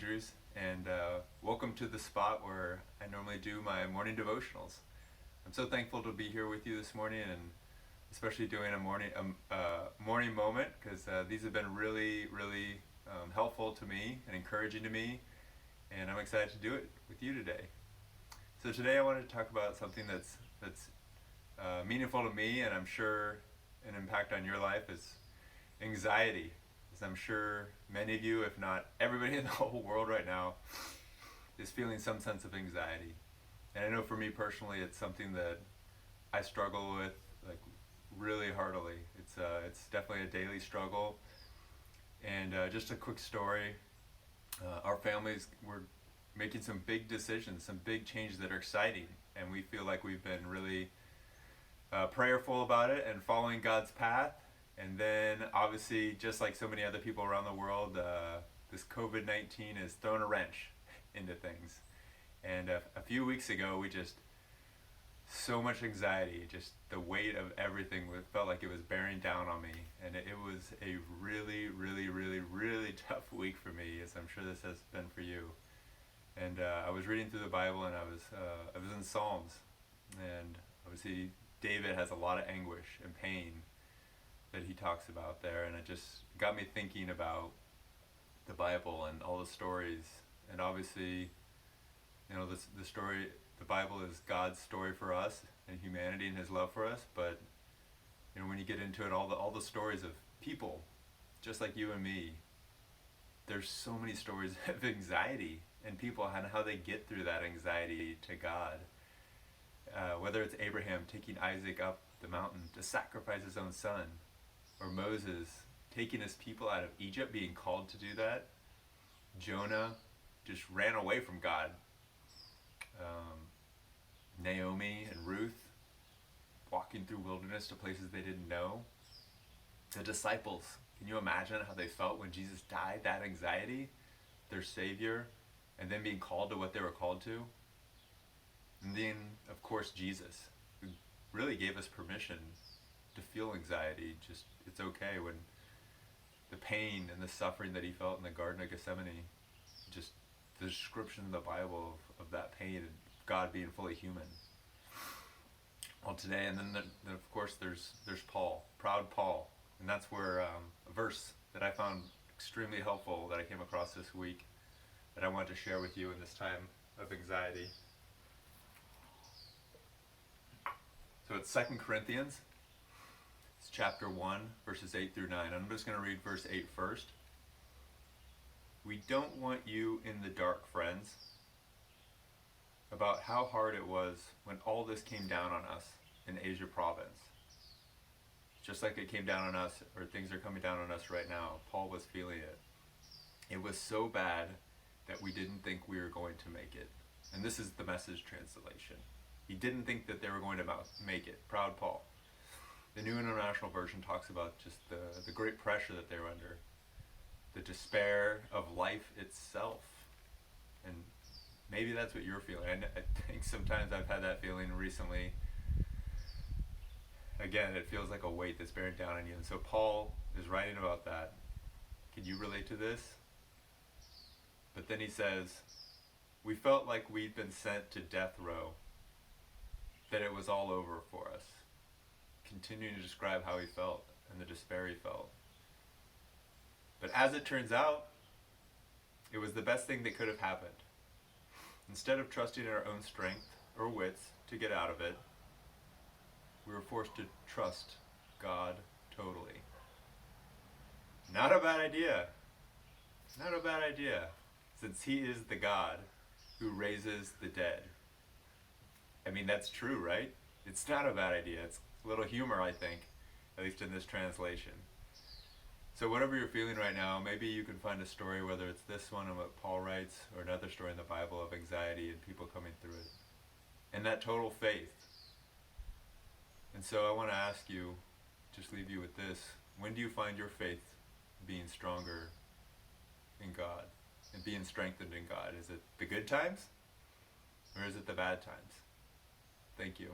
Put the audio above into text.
Andrews, and welcome to the spot where I normally do my morning devotionals. I'm so thankful to be here with you this morning, and especially doing a morning moment, because these have been really helpful to me and encouraging to me, and I'm excited to do it with you today. So today I wanted to talk about something that's meaningful to me, and I'm sure an impact on your life is anxiety. As I'm sure many of you, if not everybody in the whole world right now, is feeling some sense of anxiety. And I know for me personally, it's something that I struggle with like really heartily. It's definitely a daily struggle. And just a quick story: our families were making some big decisions, some big changes that are exciting, and we feel like we've been really prayerful about it and following God's path. And then, obviously, just like so many other people around the world, this COVID-19 has thrown a wrench into things. And a few weeks ago, so much anxiety, just the weight of everything felt like it was bearing down on me. And it was a really tough week for me, as I'm sure this has been for you. And I was reading through the Bible, and I was in Psalms. And obviously, David has a lot of anguish and pain that he talks about there, and it just got me thinking about the Bible and all the stories. And obviously, the Bible is God's story for us and humanity and His love for us. But when you get into it, all the stories of people, just like you and me, there's so many stories of anxiety and people and how they get through that anxiety to God. Whether it's Abraham taking Isaac up the mountain to sacrifice his own son, or Moses taking his people out of Egypt, being called to do that. Jonah just ran away from God. Naomi and Ruth walking through wilderness to places they didn't know. The disciples, can you imagine how they felt when Jesus died? That anxiety, their Savior, and then being called to what they were called to. And then, of course, Jesus, who really gave us permission to feel anxiety. Just, it's okay when the pain and the suffering that He felt in the Garden of Gethsemane, just the description in the Bible of that pain and God being fully human. Well, today, and then of course there's Paul, proud Paul, and that's where a verse that I found extremely helpful that I came across this week that I wanted to share with you in this time of anxiety. So it's 2 Corinthians. It's chapter 1, verses 8 through 9. I'm just going to read verse 8 first. We don't want you in the dark, friends, about how hard it was when all this came down on us in Asia province. Just like it came down on us, or things are coming down on us right now, Paul was feeling it. It was so bad that we didn't think we were going to make it. And this is the Message translation. He didn't think that they were going to make it. Proud Paul. The New International Version talks about just the great pressure that they're under, the despair of life itself. And maybe that's what you're feeling. I think sometimes I've had that feeling recently. Again, it feels like a weight that's bearing down on you. And so Paul is writing about that. Can you relate to this? But then he says, we felt like we'd been sent to death row, that it was all over for us. Continuing to describe how he felt and the despair he felt. But as it turns out, it was the best thing that could have happened. Instead of trusting in our own strength or wits to get out of it, we were forced to trust God totally. Not a bad idea. Not a bad idea, since He is the God who raises the dead. I mean, that's true, right? It's not a bad idea. It's a little humor, I think, at least in this translation. So whatever you're feeling right now, maybe you can find a story, whether it's this one and what Paul writes, or another story in the Bible of anxiety and people coming through it. And that total faith. And so I want to ask you, just leave you with this. When do you find your faith being stronger in God and being strengthened in God? Is it the good times or is it the bad times? Thank you.